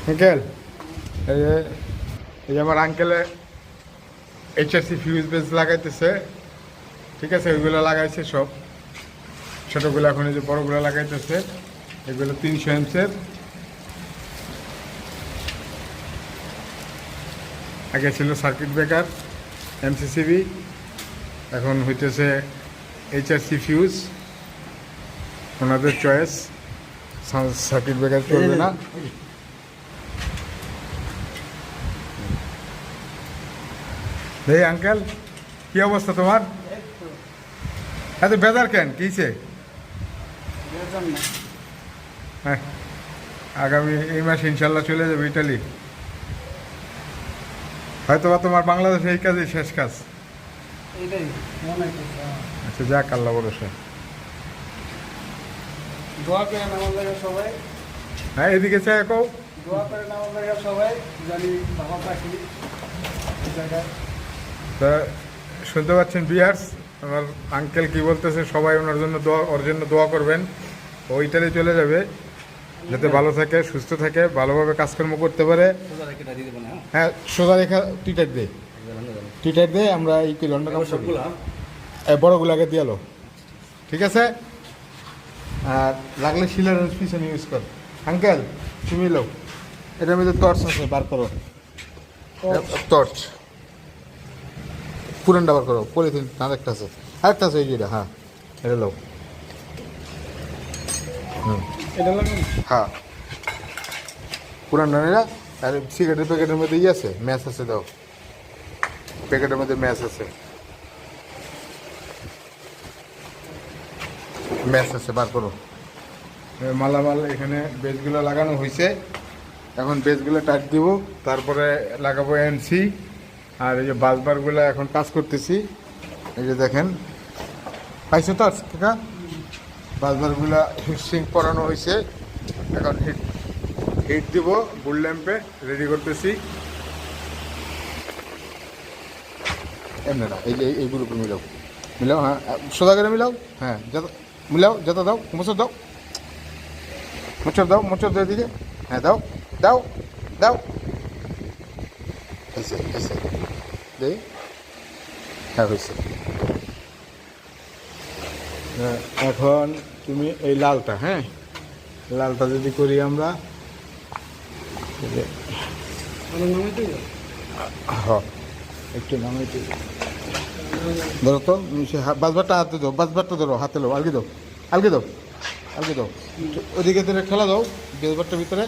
Uncle, এই যে আমার আঙ্কেলে এইচআরসি ফিউজ বেস লাগাইতেছে, ঠিক আছে? ওইগুলো লাগাইছে সব, ছোটোগুলো এখন এই যে বড়োগুলো লাগাইতেছে। এগুলো 300 এমসের। আগে ছিল সার্কিট ব্রেকার এমসিসিবি, এখন হইতেছে এইচআরসি ফিউজ। ওনাদের চয়েস, সার্কিট ব্রেকার চলবে না। এই আঙ্কেল, কি অবস্থা তোমার? এত বেজার কেন, কিছে? হ্যাঁ, আগামী এই মাসে ইনশাল্লাহ চলে যাবে ইটালি। হয়তো বা তোমার বাংলাদেশে এই কাজই শেষ কাজ। আচ্ছা, যাক, আল্লাহ ভরসা। হ্যাঁ, এদিকে চাই কও। তা শুনতে পাচ্ছেন ভিউয়ার্স, আমার আঙ্কেল কি বলতেছে, সবাই ওর জন্য দোয়া করবেন। ও ইটালি চলে যাবে, যাতে ভালো থাকে, সুস্থ থাকে, ভালোভাবে কাজকর্ম করতে পারে। হ্যাঁ, সোজা রেখা টিটার দিয়ে আমরা এই কি লন্ডন বড়গুলাকে দিয়ালো, ঠিক আছে? আর লাগলে শিলার পিছনে ইউজ কর। আঙ্কেল, তুমি লো, এটার মধ্যে টর্চ আছে, বার করো টর্চ। পুরানটা বার করো, পলিথিন আরেকটা আছে, আরেকটা আছে, এই যেটা। হ্যাঁ, এটা লো। হ্যাঁ, পুরান ডানেরা। আর সিগারেটের প্যাকেটের মধ্যে আছে, ম্যাচ আছে, দাও। প্যাকেটের মধ্যে ম্যাচ আছে, বার করো। মালামাল এখানে বেসগুলো লাগানো হয়েছে, এখন বেসগুলো টাইট দিব, তারপরে লাগাবো এনসি। আর এই যে বাসবারগুলো এখন কাজ করতেছি, এই যে দেখেন, পাইছো তো কাকা? বাসবারগুলো হিটসিং পরানো হয়েছে, এখন হিট দিব বুল ল্যাম্পে, রেডি করতেছি। এমনি না, এই যে এই গ্রুপে মিলাও, হ্যাঁ, সোজা করে মিলাও। হ্যাঁ, যত মিলাও, যত দাও, মোচর দাও, মোচর দাও দিকে। হ্যাঁ, দাও দাও দাও, হয়েছে দেই। হ্যাঁ, হয়েছে। এখন তুমি এই লালটা, হ্যাঁ, লালটা যদি করি আমরা, হ্যাঁ, একটু নামাইতে ধরো তো, বাসবারটা হাতে দাও, বাসবারটা ধরো হাতে লো, আলগে দাও, ওদিকে ধরে ঠেলা দাও বাসবারটার ভিতরে।